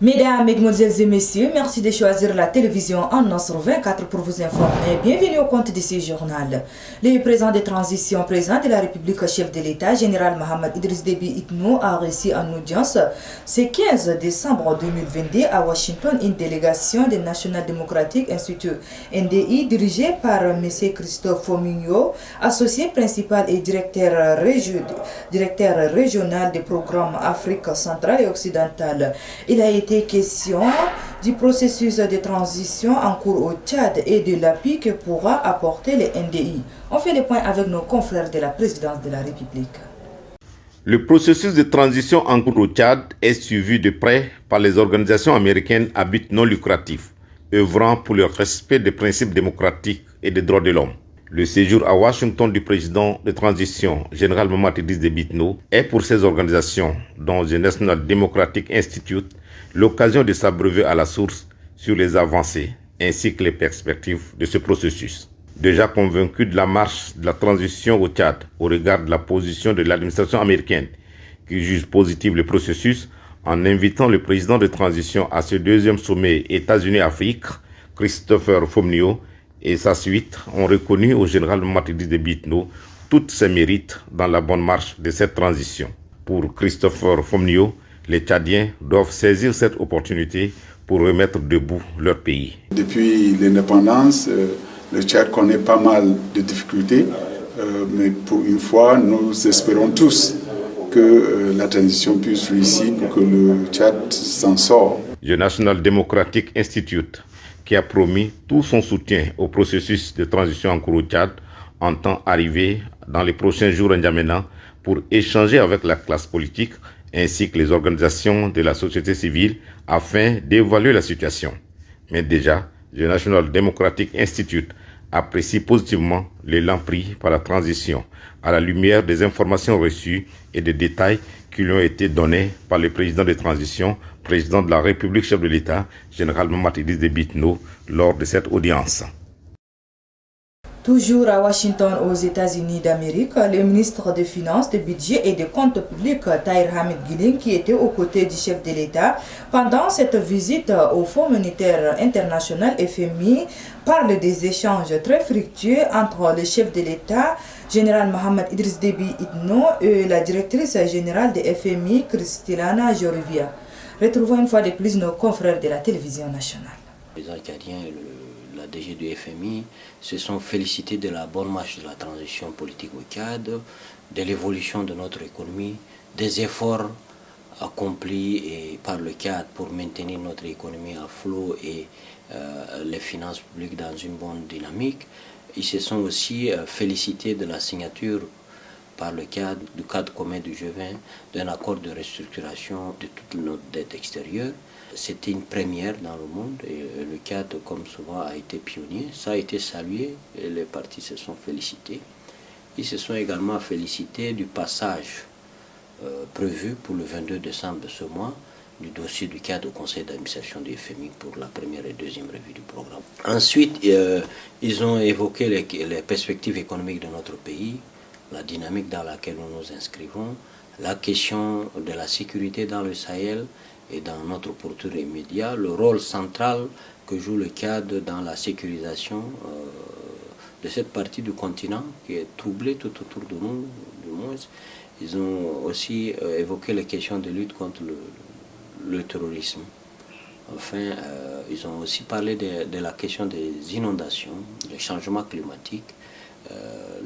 Mesdames, Mesdemoiselles et Messieurs, merci de choisir la télévision en Nasr 24 pour vous informer. Bienvenue au compte de ce journal. Le président de transition, président de la République, chef de l'État, général Mohamed Idriss Déby Itno, a reçu en audience ce 15 décembre 2022 à Washington une délégation du National Democratic Institute NDI dirigée par M. Christophe Fominio, associé principal et directeur régional des programmes Afrique centrale et occidentale. Il a été question du processus de transition en cours au Tchad et de l'appui que pourra apporter le NDI. On fait le point avec nos confrères de la présidence de la République. Le processus de transition en cours au Tchad est suivi de près par les organisations américaines à but non lucratif, œuvrant pour le respect des principes démocratiques et des droits de l'homme. Le séjour à Washington du président de transition, général Mohamed Idriss Déby Itno, est pour ces organisations, dont le National Democratic Institute, l'occasion de s'abreuver à la source sur les avancées ainsi que les perspectives de ce processus. Déjà convaincu de la marche de la transition au Tchad au regard de la position de l'administration américaine qui juge positif le processus, en invitant le président de transition à ce deuxième sommet États-Unis-Afrique, Christopher Fominio, et sa suite ont reconnu au général Mohamed Idriss Déby Itno tous ses mérites dans la bonne marche de cette transition. Pour Christopher Fominio, les Tchadiens doivent saisir cette opportunité pour remettre debout leur pays. Depuis l'indépendance, le Tchad connaît pas mal de difficultés, mais pour une fois, nous espérons tous que la transition puisse réussir pour que le Tchad s'en sorte. Le National Democratic Institute, qui a promis tout son soutien au processus de transition en cours au Tchad, entend arriver dans les prochains jours en N'Djamena pour échanger avec la classe politique ainsi que les organisations de la société civile afin d'évaluer la situation. Mais déjà, le National Democratic Institute apprécie positivement l'élan pris par la transition à la lumière des informations reçues et des détails qui lui ont été donnés par le président de transition, président de la République, chef de l'État, général Mohamed Idriss Déby Itno, lors de cette audience. Toujours à Washington, aux États-Unis d'Amérique, le ministre des Finances, du Budget et des Comptes publics, Tahir Hamid Guilin, qui était aux côtés du chef de l'État pendant cette visite au Fonds monétaire international FMI, parle des échanges très fructueux entre le chef de l'État, général Mohamed Idriss Déby Itno, et la directrice générale de FMI, Kristalina Georgieva. Retrouvons une fois de plus nos confrères de la télévision nationale. Les Acadiens et la DG du FMI se sont félicités de la bonne marche de la transition politique au Tchad, de l'évolution de notre économie, des efforts accomplis par le Tchad pour maintenir notre économie à flot et les finances publiques dans une bonne dynamique. Ils se sont aussi félicités de la signature par le cadre du cadre commun du G20 d'un accord de restructuration de toute notre dette extérieure. C'était une première dans le monde et le cadre, comme souvent, a été pionnier. Ça a été salué et les partis se sont félicités. Ils se sont également félicités du passage prévu pour le 22 décembre de ce mois du dossier du cadre au conseil d'administration du FMI pour la première et deuxième revue du programme. Ensuite, ils ont évoqué les perspectives économiques de notre pays, la dynamique dans laquelle nous nous inscrivons, la question de la sécurité dans le Sahel et dans notre pourtour immédiat, le rôle central que joue le Tchad dans la sécurisation de cette partie du continent qui est troublée tout autour de nous, du moins. Ils ont aussi évoqué les questions de lutte contre le terrorisme. Enfin, ils ont aussi parlé de la question des inondations, des changements climatiques.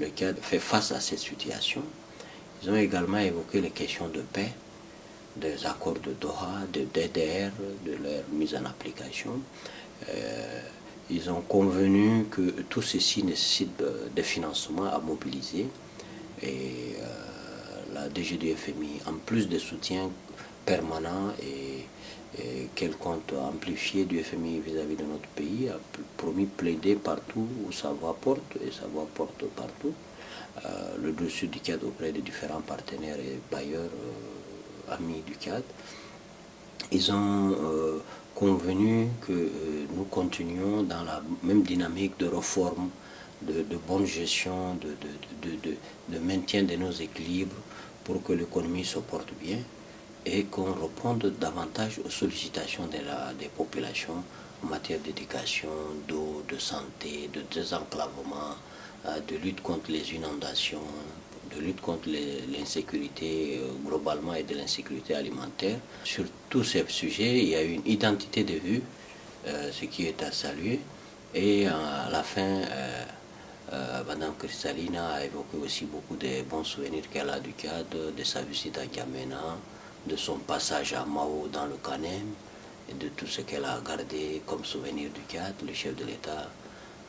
Le Tchad fait face à cette situation. Ils ont également évoqué les questions de paix, des accords de Doha, de DDR, de leur mise en application. Ils ont convenu que tout ceci nécessite des financements à mobiliser et la DG du FMI, en plus de soutien permanent et qu'elle compte amplifier du FMI vis-à-vis de notre pays, a promis plaider partout où sa voix porte, et sa voix porte partout, le dossier du Tchad auprès des différents partenaires et bailleurs amis du Tchad. Ils ont convenu que nous continuions dans la même dynamique de réforme, de bonne gestion, de maintien de nos équilibres pour que l'économie se porte bien. et qu'on réponde davantage aux sollicitations des populations en matière d'éducation, d'eau, de santé, de désenclavement, de lutte contre les inondations, de lutte contre l'insécurité globalement et de l'insécurité alimentaire. Sur tous ces sujets, il y a une identité de vue, ce qui est à saluer. Et à la fin, Madame Kristalina a évoqué aussi beaucoup de bons souvenirs qu'elle a du Tchad, de sa visite à N'Djamena, de son passage à Mao dans le Kanem, et de tout ce qu'elle a gardé comme souvenir du Tchad. Le chef de l'État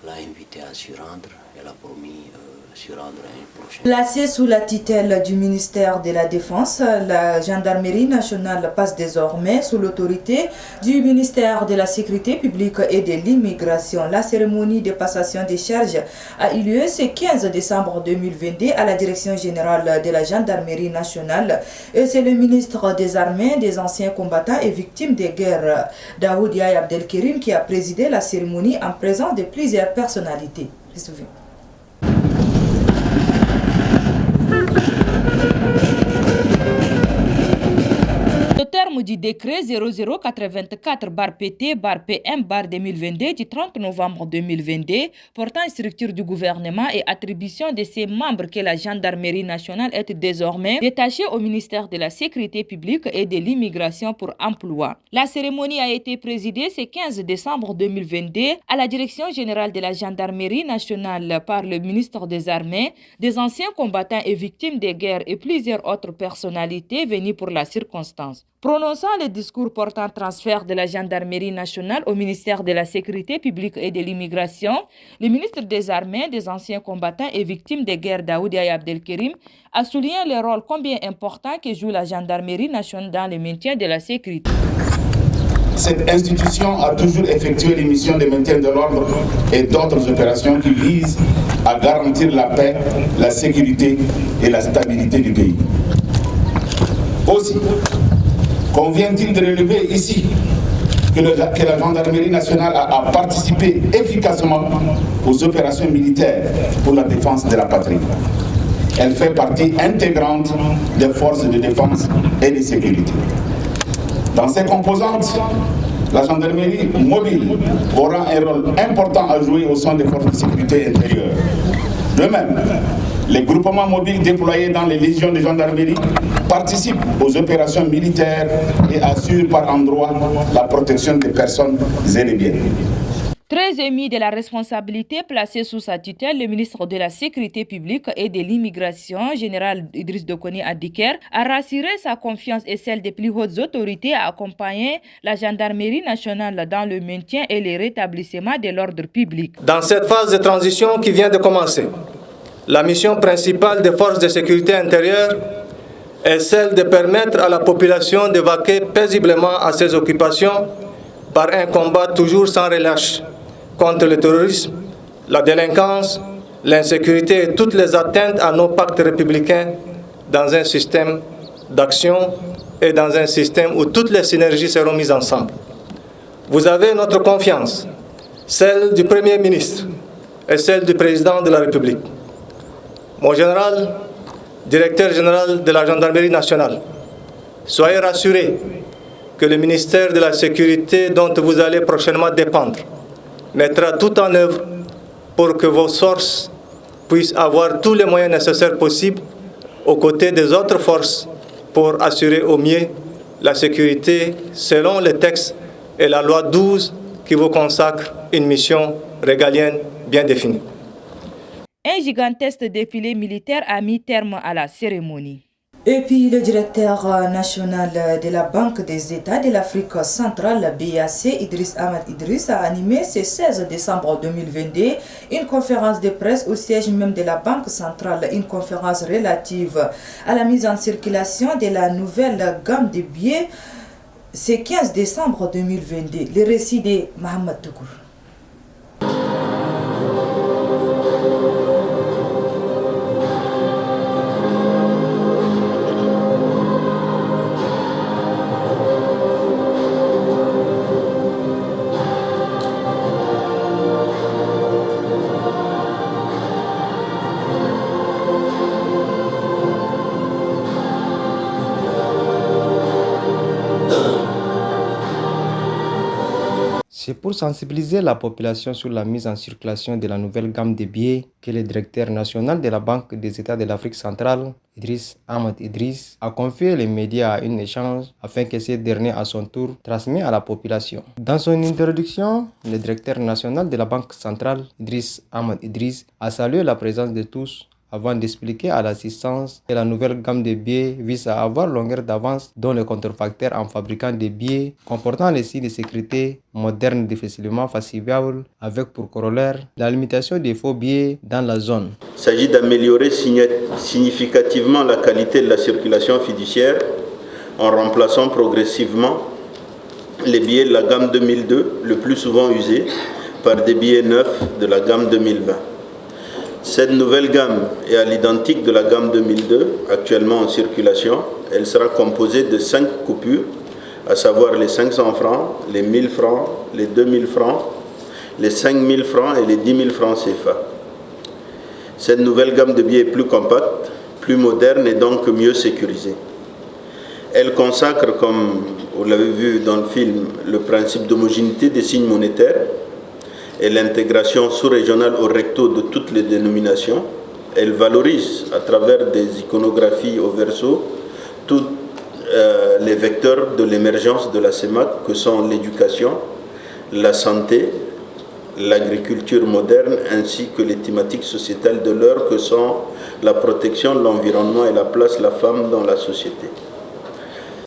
l'a invité à s'y rendre, elle a promis s'y rendre à une prochaine. Placée sous la tutelle du ministère de la Défense, la gendarmerie nationale passe désormais sous l'autorité du ministère de la Sécurité publique et de l'immigration. La cérémonie de passation des charges a eu lieu ce 15 décembre 2022 à la direction générale de la gendarmerie nationale. Et c'est le ministre des Armées, des anciens combattants et victimes des guerres, Daoud Yahya Abdelkerim, qui a présidé la cérémonie en présence de plusieurs personnalités. Au terme du décret 0084-PT-PM-2022 du 30 novembre 2022 portant structure du gouvernement et attribution de ses membres que la gendarmerie nationale est désormais détachée au ministère de la Sécurité publique et de l'immigration pour emploi. La cérémonie a été présidée ce 15 décembre 2022 à la direction générale de la gendarmerie nationale par le ministre des Armées, des anciens combattants et victimes des guerres et plusieurs autres personnalités venues pour la circonstance. Prononçant le discours portant transfert de la gendarmerie nationale au ministère de la Sécurité publique et de l'immigration, le ministre des Armées, des anciens combattants et victimes des guerres Daoud Yahya Abdelkerim a souligné le rôle combien important que joue la gendarmerie nationale dans le maintien de la sécurité. Cette institution a toujours effectué les missions de maintien de l'ordre et d'autres opérations qui visent à garantir la paix, la sécurité et la stabilité du pays. Aussi, convient-il de relever ici que la gendarmerie nationale a participé efficacement aux opérations militaires pour la défense de la patrie. Elle fait partie intégrante des forces de défense et de sécurité. Dans ses composantes, la gendarmerie mobile aura un rôle important à jouer au sein des forces de sécurité intérieure. De même, les groupements mobiles déployés dans les légions de gendarmerie participent aux opérations militaires et assurent par endroits la protection des personnes et des biens. Très ému de la responsabilité placée sous sa tutelle, le ministre de la Sécurité publique et de l'immigration, général Idriss Dokoni Adiker, a rassuré sa confiance et celle des plus hautes autorités à accompagner la gendarmerie nationale dans le maintien et le rétablissement de l'ordre public. Dans cette phase de transition qui vient de commencer, la mission principale des forces de sécurité intérieure est celle de permettre à la population de vaquer paisiblement à ses occupations par un combat toujours sans relâche contre le terrorisme, la délinquance, l'insécurité et toutes les atteintes à nos pactes républicains dans un système d'action et dans un système où toutes les synergies seront mises ensemble. Vous avez notre confiance, celle du Premier ministre et celle du Président de la République. Mon général, directeur général de la Gendarmerie nationale, soyez rassurés que le ministère de la Sécurité dont vous allez prochainement dépendre mettra tout en œuvre pour que vos forces puissent avoir tous les moyens nécessaires possibles aux côtés des autres forces pour assurer au mieux la sécurité selon les textes et la loi 12 qui vous consacre une mission régalienne bien définie. Un gigantesque défilé militaire a mis terme à la cérémonie. Et puis le directeur national de la Banque des États de l'Afrique centrale, BAC, Idriss Ahmed Idriss, a animé ce 16 décembre 2022 une conférence de presse au siège même de la Banque centrale, une conférence relative à la mise en circulation de la nouvelle gamme de billets ce 15 décembre 2022. Le récit de Mohamed Toukour. pour sensibiliser la population sur la mise en circulation de la nouvelle gamme de billets que le directeur national de la Banque des États de l'Afrique centrale, Idriss Ahmed Idriss, a confié les médias à un échange afin que ce dernier à son tour transmet à la population. Dans son introduction, le directeur national de la Banque centrale, Idriss Ahmed Idriss, a salué la présence de tous avant d'expliquer à l'assistance que la nouvelle gamme de billets vise à avoir longueur d'avance dans le contrefacteur en fabriquant des billets comportant les signes de sécurité modernes difficilement falsifiables avec pour corollaire la limitation des faux billets dans la zone. Il s'agit d'améliorer significativement la qualité de la circulation fiduciaire en remplaçant progressivement les billets de la gamme 2002, le plus souvent usés, par des billets neufs de la gamme 2020. Cette nouvelle gamme est à l'identique de la gamme 2002, actuellement en circulation. Elle sera composée de 5 coupures, à savoir les 500 francs, les 1000 francs, les 2000 francs, les 5000 francs et les 10 000 francs CFA. Cette nouvelle gamme de billets est plus compacte, plus moderne et donc mieux sécurisée. Elle consacre, comme vous l'avez vu dans le film, le principe d'homogénéité des signes monétaires et l'intégration sous-régionale au recto de toutes les dénominations. Elle valorise à travers des iconographies au verso tous les vecteurs de l'émergence de la CEMAC que sont l'éducation, la santé, l'agriculture moderne ainsi que les thématiques sociétales de l'heure que sont la protection de l'environnement et la place de la femme dans la société.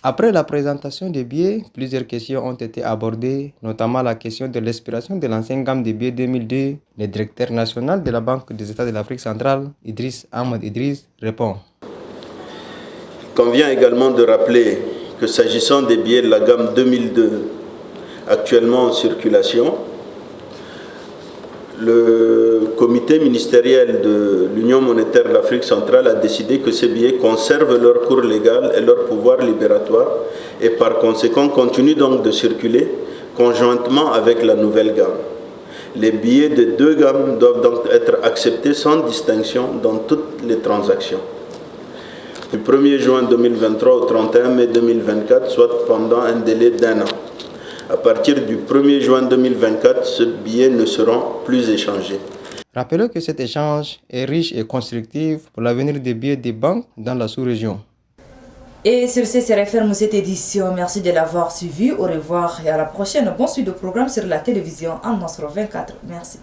Après la présentation des billets, plusieurs questions ont été abordées, notamment la question de l'expiration de l'ancienne gamme de billets 2002. Le directeur national de la Banque des États de l'Afrique centrale, Idriss Ahmed Idriss, répond. Il convient également de rappeler que s'agissant des billets de la gamme 2002 actuellement en circulation, le comité ministériel de l'Union monétaire de l'Afrique centrale a décidé que ces billets conservent leur cours légal et leur pouvoir libératoire et par conséquent continuent donc de circuler conjointement avec la nouvelle gamme. Les billets des deux gammes doivent donc être acceptés sans distinction dans toutes les transactions. Du 1er juin 2023 au 31 mai 2024, soit pendant un délai d'1 an. À partir du 1er juin 2024, ces billets ne seront plus échangés. Rappelez que cet échange est riche et constructif pour l'avenir des billets des banques dans la sous-région. Et sur ce, c'est referme cette édition. Merci de l'avoir suivi. Au revoir et à la prochaine. Bon suite de programme sur la télévision en Nostro 24. Merci.